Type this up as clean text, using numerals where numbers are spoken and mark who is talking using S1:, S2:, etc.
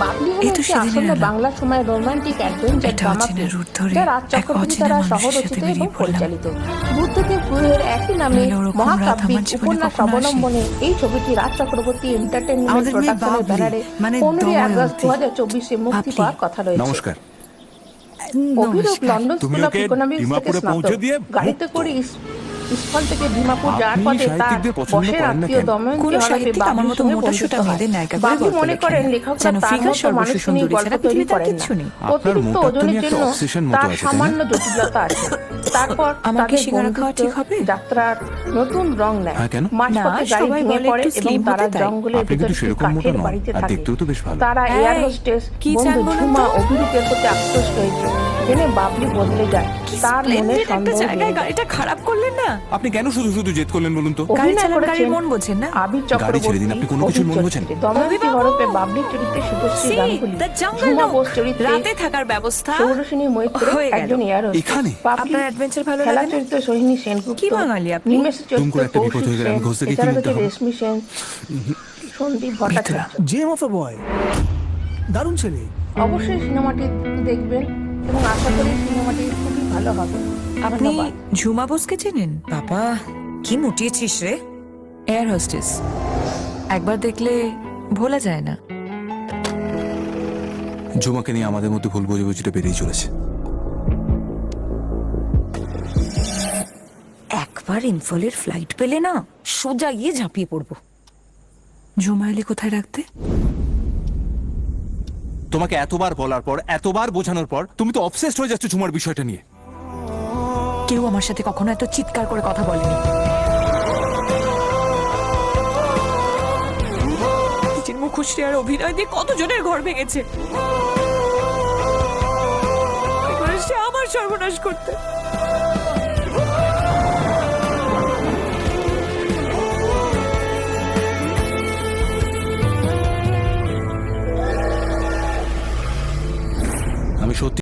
S1: বাবলি হলো একটি আসন্ন বাংলা সময় রোমান্টিক অ্যাডভেঞ্চার ড্রামা যা রাজ চক্রবর্তী দ্বারা সহ-রচিত এবং পরিচালিত। বুদ্ধদেব গুহের একই নামে মহাকাব্যিক উপন্যাস অবলম্বনে এই ছবিটি রাজ চক্রবর্তী এন্টারটেইনমেন্ট প্রোডাকশনের ব্যানারে 15 আগস্ট 2024 মুক্তি পাওয়ার কথা রয়েছে।
S2: নমস্কার।
S1: Abhirup London school of economics থেকে স্নাতক। গাড়িতে করে ইস্কন থেকে ডিমাপুর যাওয়ার পথে তার বসের আত্মীয় দময়ন্তী হরপে বাবলির সঙ্গে বন্ধুত্ব হয়। বাবলি মনে করেন লেখকরা তার মতো মানুষ নিয়ে গল্প তৈরি করেন না। অতিরিক্ত ওজনের জন্য তার সামান্য জটিলতা আছে। তারপর তাদের বন্ধুত্ব যাত্রার নতুন রং নেয়। মাঝপথে গাড়ি ভেঙে পড়ে এবং তারা জঙ্গলের ভিতরে কাঠের বাড়িতে থাকে। তারা এয়ার হোস্টেস বন্ধু ঝুমা অভিরূপের প্রতি আকৃষ্ট হয়েছে জেনে বাবলি বদলে যায়। তার মনে সন্দেহ
S3: গাড়িটা খারাপ করলেন না
S2: আপনি কেন শুধু শুধু জেদ করলেন বলুন তো?
S3: গাড়ি চালান গাড়ির মন বোঝেন না।
S1: আবির চক্রবর্তী
S2: আপনি কোনো কিছুর মন বোঝেন?
S1: দময়ন্তী হরপে বাবলির চরিত্রে শুভশ্রী গাঙ্গুলি, ঝুমা বোস চরিত্রে
S3: রাতে থাকার ব্যবস্থা
S1: সৌরসিনী মৈত্র একজন এয়ার হোস্টেস।
S2: এখানে
S3: আপনার অ্যাডভেঞ্চার ভালো
S1: খেলা
S3: লাগে?
S1: চরিত্রে সোহিনী সেনগুপ্ত,
S3: কি বাঙালি আপনি?
S1: নিমেষের চরিত্রে
S2: একটা বিপদ হয়ে গেলে আমি ঘষতে গিয়ে
S1: এছাড়া
S2: কি
S1: রয়েছে
S2: বলতে হবে?
S1: Reshmi Sen, Sandip Bhattacharya.
S4: Gem of a boy, দারুণ ছেলে।
S1: অবশ্যই সিনেমাটি দেখবেন এবং আশা করি সিনেমাটি খুবই ভালো হবে।
S3: আপনি ঝুমা বোসকে চেনেন? বাবা কি মুটিয়েছিস রে। এয়ার হোস্টেস একবার দেখলে ভোলা যায় না।
S2: ঝুমাকে নিয়ে আমাদের মধ্যে ভুল বোঝাবুঝিটা বেরিয়ে চলেছে।
S3: একবার ইনফলের ফ্লাইট পেলে না সোজা গিয়ে ঝাঁপিয়ে পড়বো। ঝুমা এলে কোথায় রাখতে?
S2: তোমাকে এতবার বলার পর, এতবার বোঝানোর পর তুমি তো অবসেসড হয়ে যাচ্ছ ঝুমার বিষয়টা নিয়ে।
S3: কেউ আমার সাথে কখনো এত চিৎকার করে কথা বলেনি। নিজের মুখশ্রী আর অভিনয় দিয়ে কতজনের ঘর ভেঙেছে। এবার সে আমার সর্বনাশ করতে।